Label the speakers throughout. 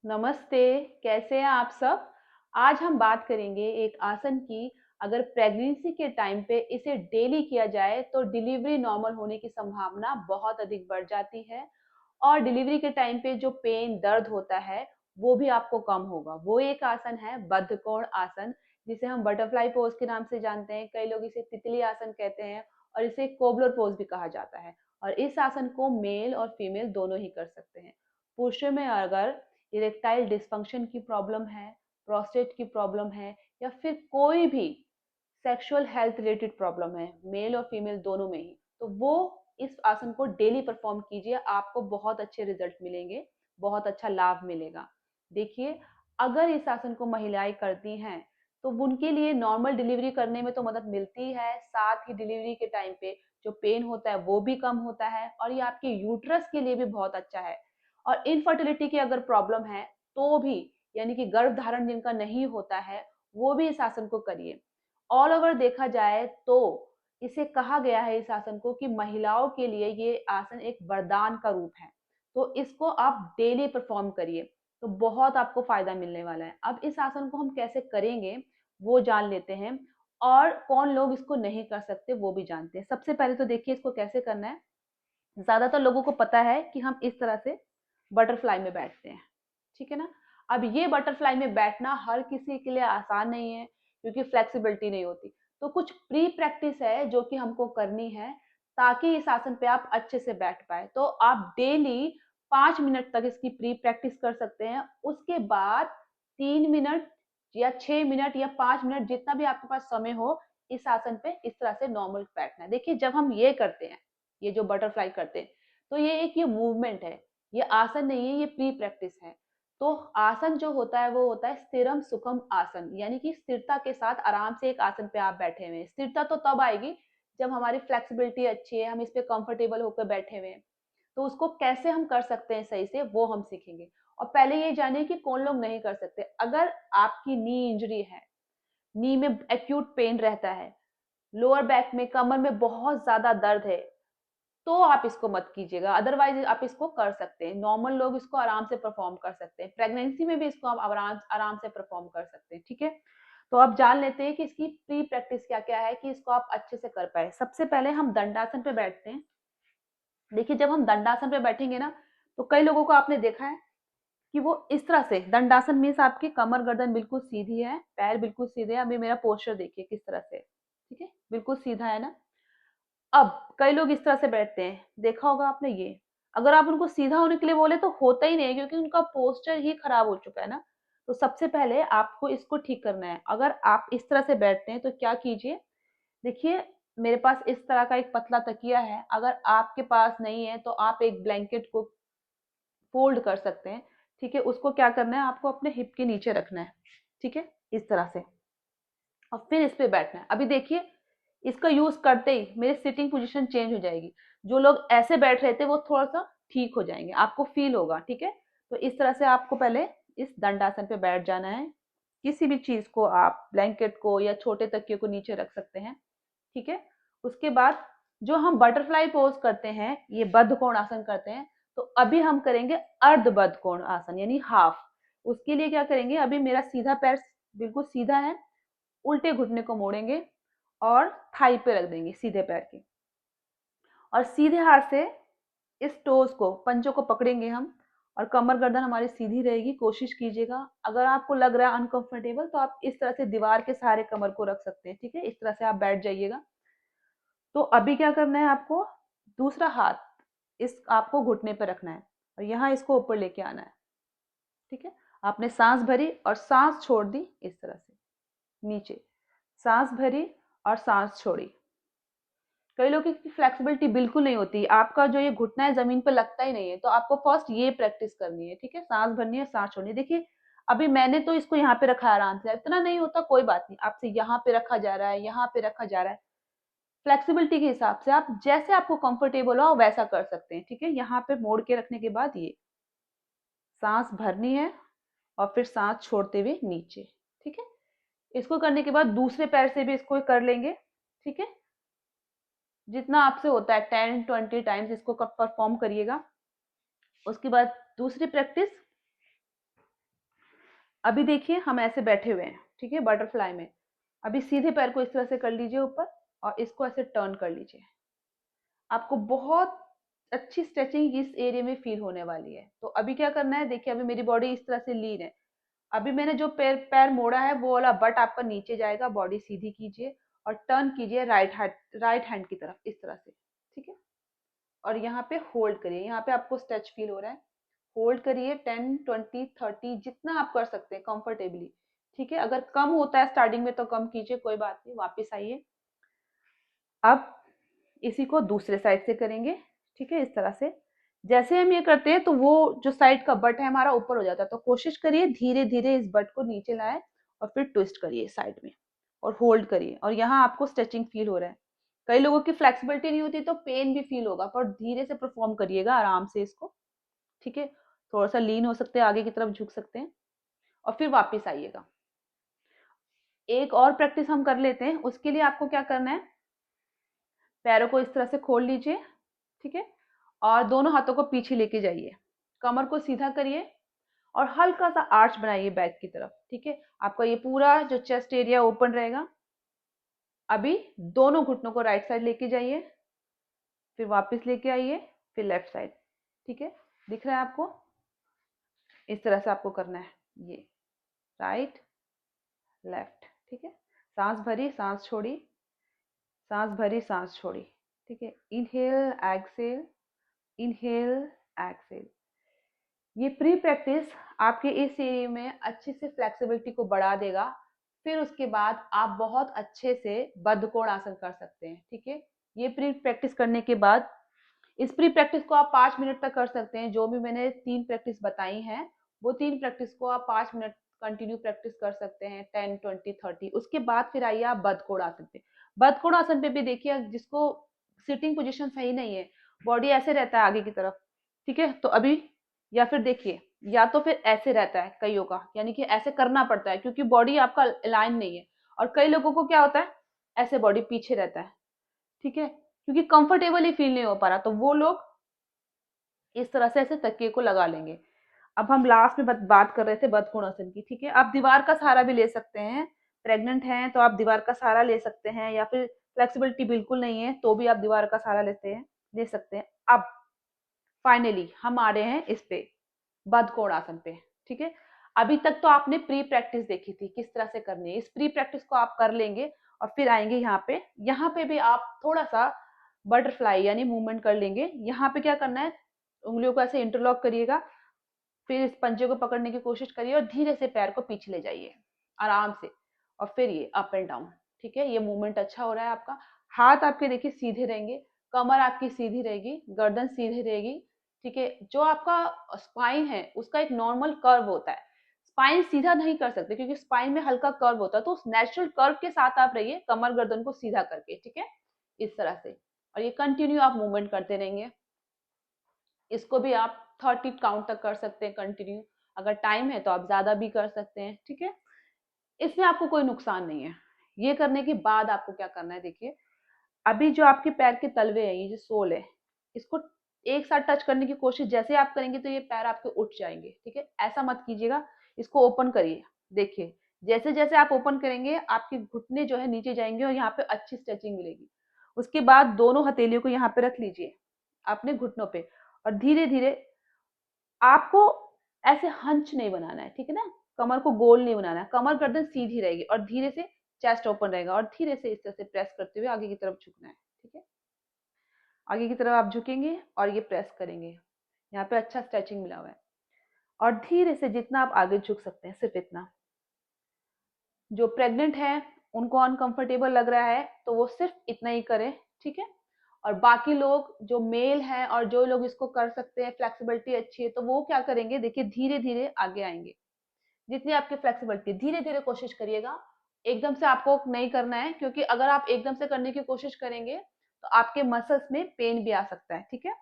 Speaker 1: नमस्ते। कैसे हैं आप सब। आज हम बात करेंगे एक आसन की। अगर प्रेगनेंसी के टाइम पे इसे डेली किया जाए तो डिलीवरी नॉर्मल होने की संभावना बहुत अधिक बढ़ जाती है और डिलीवरी के टाइम पे जो पेन दर्द होता है वो भी आपको कम होगा। वो एक आसन है बद्धकोण आसन, जिसे हम बटरफ्लाई पोज के नाम से जानते हैं। कई लोग इसे तितली आसन कहते हैं और इसे कोबलर पोज भी कहा जाता है। और इस आसन को मेल और फीमेल दोनों ही कर सकते हैं। पुरुषों में अगर इरेक्टाइल डिस्फंक्शन की प्रॉब्लम है, प्रोस्टेट की प्रॉब्लम है, या फिर कोई भी सेक्सुअल हेल्थ रिलेटेड प्रॉब्लम है, मेल और फीमेल दोनों में ही, तो वो इस आसन को डेली परफॉर्म कीजिए। आपको बहुत अच्छे रिजल्ट मिलेंगे, बहुत अच्छा लाभ मिलेगा। देखिए, अगर इस आसन को महिलाएं करती हैं तो उनके लिए नॉर्मल डिलीवरी करने में तो मदद मिलती है, साथ ही डिलीवरी के टाइम पे जो पेन होता है वो भी कम होता है और ये आपके यूट्रस के लिए भी बहुत अच्छा है। और इनफर्टिलिटी की अगर प्रॉब्लम है तो भी, यानी कि गर्भ धारण जिनका नहीं होता है, वो भी इस आसन को करिए। ऑल ओवर देखा जाए तो इसे कहा गया है इस आसन को कि महिलाओं के लिए ये आसन एक वरदान का रूप है। तो इसको आप डेली परफॉर्म करिए तो बहुत आपको फायदा मिलने वाला है। अब इस आसन को हम कैसे करेंगे वो जान लेते हैं, और कौन लोग इसको नहीं कर सकते वो भी जानते हैं। सबसे पहले तो देखिए इसको कैसे करना है। ज्यादातर लोगों को पता है कि हम इस तरह से बटरफ्लाई में बैठते हैं, ठीक है ना। अब ये बटरफ्लाई में बैठना हर किसी के लिए आसान नहीं है क्योंकि फ्लेक्सिबिलिटी नहीं होती। तो कुछ प्री प्रैक्टिस है जो कि हमको करनी है ताकि इस आसन पे आप अच्छे से बैठ पाए। तो आप डेली 5 मिनट तक इसकी प्री प्रैक्टिस कर सकते हैं। उसके बाद 3 मिनट या 6 मिनट या 5 मिनट, जितना भी आपके पास समय हो, इस आसन पे इस तरह से नॉर्मल बैठना है। देखिए, जब हम ये करते हैं, ये जो बटरफ्लाई करते हैं, तो ये मूवमेंट है, ये आसन नहीं है, ये प्री प्रैक्टिस है। तो आसन जो होता है वो होता है स्थिरम सुखम आसन, यानी कि स्थिरता के साथ आराम से एक आसन पे आप बैठे हुए हैं। स्थिरता तो तब आएगी जब हमारी फ्लेक्सिबिलिटी अच्छी है, हम इस पे कंफर्टेबल होकर बैठे हुए हैं। तो उसको कैसे हम कर सकते हैं सही से, वो हम सीखेंगे। और पहले ये जानिए कि कौन लोग नहीं कर सकते। अगर आपकी नी इंजरी है, नी में एक्यूट पेन रहता है, लोअर बैक में, कमर में बहुत ज्यादा दर्द है, तो आप इसको मत कीजिएगा। अदरवाइज आप इसको कर सकते हैं। नॉर्मल लोग इसको आराम से परफॉर्म कर सकते हैं। प्रेगनेंसी में भी इसको आप आराम आराम से परफॉर्म कर सकते हैं, ठीक है। तो अब जान लेते हैं कि इसकी प्री प्रैक्टिस क्या क्या है कि इसको आप अच्छे से कर पाए। सबसे पहले हम दंडासन पे बैठते हैं। देखिए, जब हम दंडासन पे बैठेंगे ना, तो कई लोगों को आपने देखा है कि वो इस तरह से, दंडासन मीन्स आपकी कमर गर्दन बिल्कुल सीधी है, पैर बिल्कुल सीधे हैं। अभी मेरा पोस्चर देखिए किस तरह से, ठीक है, बिल्कुल सीधा है ना। अब कई लोग इस तरह से बैठते हैं, देखा होगा आपने ये। अगर आप उनको सीधा होने के लिए बोले तो होता ही नहीं है क्योंकि उनका पोस्चर ही खराब हो चुका है ना। तो सबसे पहले आपको इसको ठीक करना है। अगर आप इस तरह से बैठते हैं तो क्या कीजिए, देखिए, मेरे पास इस तरह का एक पतला तकिया है। अगर आपके पास नहीं है तो आप एक ब्लैंकेट को फोल्ड कर सकते हैं, ठीक है। उसको क्या करना है, आपको अपने हिप के नीचे रखना है, ठीक है, इस तरह से। और फिर इस पे बैठना है। अभी देखिए, इसका यूज करते ही मेरी सिटिंग पोजीशन चेंज हो जाएगी। जो लोग ऐसे बैठ रहे थे वो थोड़ा सा ठीक हो जाएंगे, आपको फील होगा, ठीक है। तो इस तरह से आपको पहले इस दंडासन पे बैठ जाना है। किसी भी चीज को, आप ब्लैंकेट को या छोटे तकिए को नीचे रख सकते हैं, ठीक है। उसके बाद जो हम बटरफ्लाई पोज करते हैं, ये बद्ध कोण आसन करते हैं, तो अभी हम करेंगे अर्ध बद्ध कोण आसन, यानी हाफ। उसके लिए क्या करेंगे, अभी मेरा सीधा पैर बिल्कुल सीधा है, उल्टे घुटने को मोड़ेंगे और थाई पे रख देंगे सीधे पैर के, और सीधे हाथ से इस टोज को, पंजों को पकड़ेंगे हम, और कमर गर्दन हमारी सीधी रहेगी। कोशिश कीजिएगा, अगर आपको लग रहा है अनकंफर्टेबल तो आप इस तरह से दीवार के सहारे कमर को रख सकते हैं, ठीक है। इस तरह से आप बैठ जाइएगा। तो अभी क्या करना है आपको, दूसरा हाथ इस आपको घुटने पर रखना है और यहाँ इसको ऊपर लेके आना है, ठीक है। आपने सांस भरी और सांस छोड़ दी, इस तरह से नीचे सांस भरी और सांस छोड़ी। कई लोगों की फ्लेक्सिबिलिटी बिल्कुल नहीं होती, आपका जो ये घुटना है जमीन पे लगता ही नहीं है। तो आपको फर्स्ट ये प्रैक्टिस करनी है, ठीक है। सांस भरनी है, सांस छोड़नी है। देखिए, अभी मैंने तो इसको यहाँ पे रखा है आराम से, इतना नहीं होता कोई बात नहीं, आपसे यहाँ पे रखा जा रहा है, यहाँ पे रखा जा रहा है। फ्लेक्सिबिलिटी के हिसाब से आप जैसे आपको कंफर्टेबल हो वैसा कर सकते हैं, ठीक है। यहाँ पे मोड़ के रखने के बाद ये सांस भरनी है और फिर सांस छोड़ते हुए नीचे, ठीक है। इसको करने के बाद दूसरे पैर से भी इसको कर लेंगे, ठीक है। जितना आपसे होता है 10-20 टाइम्स इसको परफॉर्म करिएगा। उसके बाद दूसरी प्रैक्टिस, अभी देखिए हम ऐसे बैठे हुए हैं, ठीक है, बटरफ्लाई में। अभी सीधे पैर को इस तरह से कर लीजिए ऊपर, और इसको ऐसे टर्न कर लीजिए। आपको बहुत अच्छी स्ट्रेचिंग इस एरिया में फील होने वाली है। तो अभी क्या करना है, देखिए अभी मेरी बॉडी इस तरह से लीन है। अभी मैंने जो पैर पैर मोड़ा है वो वाला बट आपका नीचे जाएगा, बॉडी सीधी कीजिए और टर्न कीजिए राइट हैंड की तरफ इस तरह से, ठीक है। और यहाँ पे होल्ड करिए, यहाँ पे आपको स्ट्रेच फील हो रहा है, होल्ड करिए 10 20 30 जितना आप कर सकते हैं कंफर्टेबली, ठीक है। अगर कम होता है स्टार्टिंग में तो कम कीजिए, कोई बात नहीं, वापस आइए। अब इसी को दूसरे साइड से करेंगे, ठीक है, इस तरह से। जैसे हम ये करते हैं तो वो जो साइड का बट है हमारा ऊपर हो जाता है, तो कोशिश करिए धीरे धीरे इस बट को नीचे लाए और फिर ट्विस्ट करिए साइड में और होल्ड करिए। और यहाँ आपको स्ट्रेचिंग फील हो रहा है। कई लोगों की फ्लेक्सिबिलिटी नहीं होती तो पेन भी फील होगा, पर धीरे से परफॉर्म करिएगा आराम से इसको, ठीक है। थोड़ा सा लीन हो सकते हैं, आगे की तरफ झुक सकते हैं और फिर वापस आइएगा। एक और प्रैक्टिस हम कर लेते हैं। उसके लिए आपको क्या करना है, पैरों को इस तरह से खोल लीजिए, ठीक है, और दोनों हाथों को पीछे लेके जाइए, कमर को सीधा करिए और हल्का सा आर्च बनाइए बैक की तरफ, ठीक है। आपका ये पूरा जो चेस्ट एरिया ओपन रहेगा। अभी दोनों घुटनों को राइट साइड लेके जाइए, फिर वापस लेके आइए, फिर लेफ्ट साइड, ठीक है। दिख रहा है आपको, इस तरह से आपको करना है, ये राइट लेफ्ट, ठीक है। सांस भरी, सांस छोड़ी, सांस भरी, सांस छोड़ी, ठीक है। Inhale exhale, inhale exhale. ये प्री प्रैक्टिस आपके इस एरिया में अच्छे से फ्लेक्सिबिलिटी को बढ़ा देगा। फिर उसके बाद आप बहुत अच्छे से बद्धकोण आसन कर सकते हैं, ठीक है। ये प्री प्रैक्टिस करने के बाद, इस प्री प्रैक्टिस को आप 5 मिनट तक कर सकते हैं। जो भी मैंने 3 प्रैक्टिस बताई हैं वो 3 प्रैक्टिस को आप 5 मिनट कंटिन्यू प्रैक्टिस कर सकते हैं, 10 20 30। उसके बाद फिर आइए आप बद्धकोण आसन पे। बद्धकोण आसन पे भी देखिए, जिसको सिटिंग पोजीशन सही नहीं है, बॉडी ऐसे रहता है आगे की तरफ, ठीक है। तो अभी या फिर देखिए, या तो फिर ऐसे रहता है कईयों का, यानी कि ऐसे करना पड़ता है क्योंकि बॉडी आपका अलाइन नहीं है। और कई लोगों को क्या होता है, ऐसे बॉडी पीछे रहता है, ठीक है, क्योंकि कंफर्टेबल ही फील नहीं हो पा रहा, तो वो लोग इस तरह से ऐसे तकिए को लगा लेंगे। अब हम लास्ट में बात कर रहे थे बदकोणासन की, ठीक है। आप दीवार का सहारा भी ले सकते हैं, प्रेग्नेंट हैं तो आप दीवार का सहारा ले सकते हैं, या फिर फ्लेक्सिबिलिटी बिल्कुल नहीं है तो भी आप दीवार का सहारा ले सकते हैं। अब फाइनली हम आ रहे हैं इस पे, बदकोणासन पे, ठीक है। अभी तक तो आपने प्री प्रैक्टिस देखी थी किस तरह से करनी है। इस प्री प्रैक्टिस को आप कर लेंगे और फिर आएंगे यहाँ पे भी आप थोड़ा सा बटरफ्लाई यानी मूवमेंट कर लेंगे। यहाँ पे क्या करना है, उंगलियों को ऐसे इंटरलॉक करिएगा, फिर इस पंजे को पकड़ने की कोशिश करिए और धीरे से पैर को पीछे ले जाइए आराम से, और फिर ये अप एंड डाउन, ठीक है। ये मूवमेंट अच्छा हो रहा है आपका। हाथ आपके देखिए सीधे रहेंगे, कमर आपकी सीधी रहेगी, गर्दन सीधी रहेगी, ठीक है। जो आपका स्पाइन है उसका एक नॉर्मल कर्व होता है, स्पाइन सीधा नहीं कर सकते क्योंकि स्पाइन में हल्का कर्व होता है, तो उस नेचुरल कर्व के साथ आप रहिए, कमर गर्दन को सीधा करके, ठीक है, इस तरह से। और ये कंटिन्यू आप मूवमेंट करते रहेंगे। इसको भी आप 30 काउंट तक कर सकते हैं कंटिन्यू। अगर टाइम है तो आप ज्यादा भी कर सकते हैं, ठीक है। इसमें आपको कोई नुकसान नहीं है। ये करने के बाद आपको क्या करना है, देखिए अभी जो आपके पैर के तलवे हैं, ये जो सोल है, इसको एक साथ टच करने की कोशिश जैसे आप करेंगे तो ये पैर आपके उठ जाएंगे, ठीक है। ऐसा मत कीजिएगा, इसको ओपन करिए। देखिए जैसे जैसे आप ओपन करेंगे आपके घुटने जो है नीचे जाएंगे और यहाँ पे अच्छी स्ट्रेचिंग मिलेगी। उसके बाद दोनों हथेलियों को यहाँ पे रख लीजिए अपने घुटनों पे, और धीरे धीरे आपको ऐसे हंच नहीं बनाना है, ठीक है ना। कमर को गोल नहीं बनाना है, कमर गर्दन सीधी रहेगी और धीरे से चेस्ट ओपन रहेगा, और धीरे से इस तरह से प्रेस करते हुए आगे की तरफ झुकना है, ठीक है। आगे की तरफ आप झुकेंगे और ये प्रेस करेंगे, यहाँ पे अच्छा स्ट्रेचिंग मिला हुआ है। और धीरे से जितना आप आगे झुक सकते हैं सिर्फ इतना। जो प्रेग्नेंट है उनको अनकंफर्टेबल लग रहा है तो वो सिर्फ इतना ही करें, ठीक है। और बाकी लोग जो मेल हैं और जो लोग इसको कर सकते हैं, फ्लेक्सिबिलिटी अच्छी है, तो वो क्या करेंगे, देखिए धीरे धीरे आगे आएंगे। जितनी आपकी फ्लेक्सिबिलिटी, धीरे धीरे कोशिश करिएगा, एकदम से आपको नहीं करना है, क्योंकि अगर आप एकदम से करने की कोशिश करेंगे तो आपके मसल्स में पेन भी आ सकता है, ठीक है।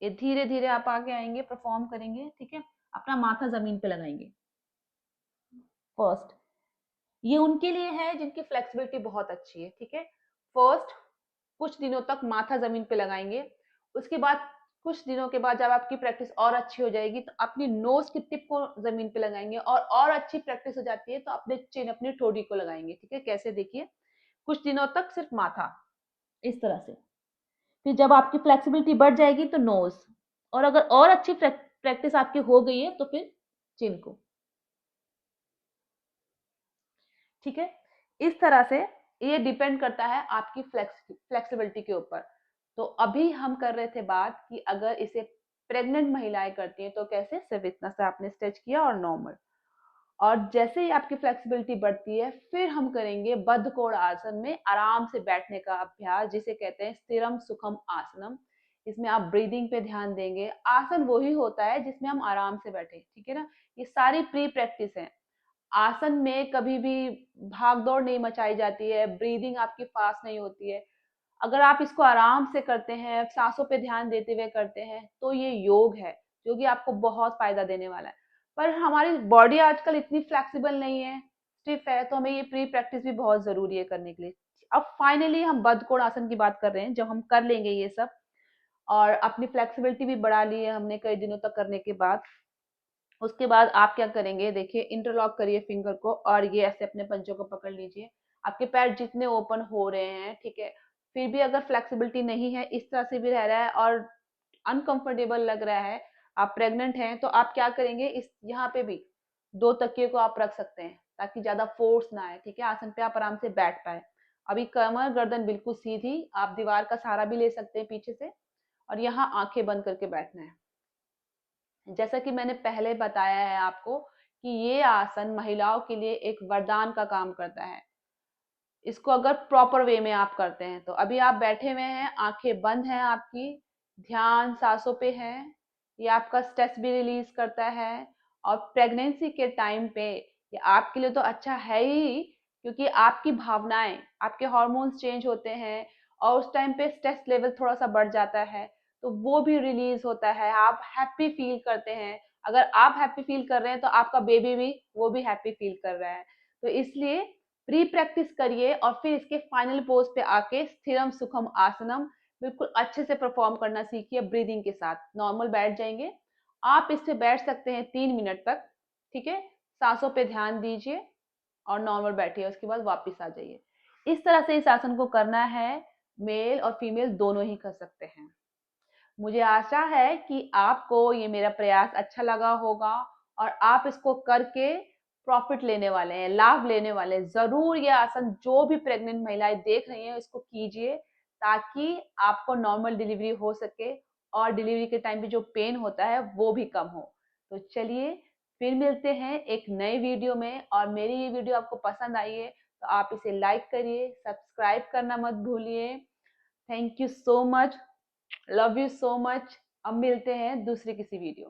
Speaker 1: ये धीरे धीरे आप आगे आएंगे, परफॉर्म करेंगे, ठीक है। अपना माथा जमीन पे लगाएंगे फर्स्ट। ये उनके लिए है जिनकी फ्लेक्सिबिलिटी बहुत अच्छी है, ठीक है। फर्स्ट कुछ दिनों तक माथा जमीन पे लगाएंगे, उसके बाद कुछ दिनों के बाद जब आपकी प्रैक्टिस और अच्छी हो जाएगी तो अपनी नोज की टिप को जमीन पे लगाएंगे, और अच्छी प्रैक्टिस हो जाती है तो अपने चिन, अपनी ठोड़ी को लगाएंगे। ठीक है, कैसे? देखिए, कुछ दिनों तक सिर्फ माथा, इस तरह से। फिर जब आपकी फ्लेक्सिबिलिटी बढ़ जाएगी तो नोज, और अगर और अच्छी प्रैक्टिस आपकी हो गई है तो फिर चिन को। ठीक है, इस तरह से ये डिपेंड करता है आपकी फ्लेक्सिबिलिटी के ऊपर। तो अभी हम कर रहे थे बात कि अगर इसे प्रेग्नेंट महिलाएं करती हैं तो कैसे, सिर्फ इतना सा आपने स्ट्रेच किया और नॉर्मल। और जैसे ही आपकी फ्लेक्सिबिलिटी बढ़ती है फिर हम करेंगे बद्धकोण आसन में आराम से बैठने का अभ्यास, जिसे कहते हैं स्थिरम सुखम आसनम। इसमें आप ब्रीदिंग पे ध्यान देंगे। आसन वही होता है जिसमें हम आराम से बैठे, ठीक है ना। ये सारी प्री प्रैक्टिस है। आसन में कभी भी भाग दौड़ नहीं मचाई जाती है, ब्रीदिंग आपकी फास्ट नहीं होती है। अगर आप इसको आराम से करते हैं, सांसों पे ध्यान देते हुए करते हैं, तो ये योग है जो कि आपको बहुत फायदा देने वाला है। पर हमारी बॉडी आजकल इतनी फ्लेक्सिबल नहीं है, स्टिफ है, तो हमें ये प्री प्रैक्टिस भी बहुत जरूरी है करने के लिए। अब फाइनली हम बद्धकोण आसन की बात कर रहे हैं, जब हम कर लेंगे ये सब और अपनी फ्लेक्सिबिलिटी भी बढ़ा ली है हमने कई दिनों तक करने के बाद, उसके बाद आप क्या करेंगे, देखिए, इंटरलॉक करिए फिंगर को और ये ऐसे अपने पंजों को पकड़ लीजिए। आपके पैर जितने ओपन हो रहे हैं, ठीक है, फिर भी अगर फ्लेक्सिबिलिटी नहीं है, इस तरह से भी रह रहा है और अनकंफर्टेबल लग रहा है, आप प्रेग्नेंट हैं, तो आप क्या करेंगे, इस यहाँ पे भी दो तकिए को आप रख सकते हैं ताकि ज्यादा फोर्स ना आए। ठीक है, आसन पे आप आराम से बैठ पाए। अभी कमर गर्दन बिल्कुल सीधी, आप दीवार का सहारा भी ले सकते हैं पीछे से, और यहाँ आंखें बंद करके बैठना है। जैसा कि मैंने पहले बताया है आपको कि ये आसन महिलाओं के लिए एक वरदान का काम करता है, इसको अगर प्रॉपर वे में आप करते हैं तो। अभी आप बैठे हुए हैं, आंखें बंद हैं आपकी, ध्यान सांसों पे है, ये आपका स्ट्रेस भी रिलीज करता है। और प्रेगनेंसी के टाइम पे ये आपके लिए तो अच्छा है ही, क्योंकि आपकी भावनाएं, आपके हॉर्मोन्स चेंज होते हैं और उस टाइम पे स्ट्रेस लेवल थोड़ा सा बढ़ जाता है, तो वो भी रिलीज होता है, आप हैप्पी फील करते हैं। अगर आप हैप्पी फील कर रहे हैं तो आपका बेबी भी, वो भी हैप्पी फील कर रहा है। तो इसलिए प्री प्रैक्टिस करिए और फिर इसके फाइनल पोज पे आके स्थिरम सुखम आसनम बिल्कुल अच्छे से परफॉर्म करना सीखिए। ब्रीदिंग के साथ नॉर्मल बैठ जाएंगे आप, इस पे बैठ सकते हैं 3 मिनट तक। ठीक है, सांसों पे ध्यान दीजिए और नॉर्मल बैठिए, उसके बाद वापस आ जाइए। इस तरह से इस आसन को करना है, मेल और फीमेल दोनों ही कर सकते हैं। मुझे आशा है कि आपको ये मेरा प्रयास अच्छा लगा होगा और आप इसको करके प्रॉफिट लेने वाले हैं, लाभ लेने वाले हैं। जरूर ये आसन जो भी प्रेग्नेंट महिलाएं देख रही हैं इसको कीजिए, ताकि आपको नॉर्मल डिलीवरी हो सके और डिलीवरी के टाइम पे जो पेन होता है वो भी कम हो। तो चलिए, फिर मिलते हैं एक नए वीडियो में। और मेरी ये वीडियो आपको पसंद आई है तो आप इसे लाइक करिए, सब्सक्राइब करना मत भूलिए। Thank you so much, love you so much. अब मिलते हैं दूसरी किसी वीडियो में।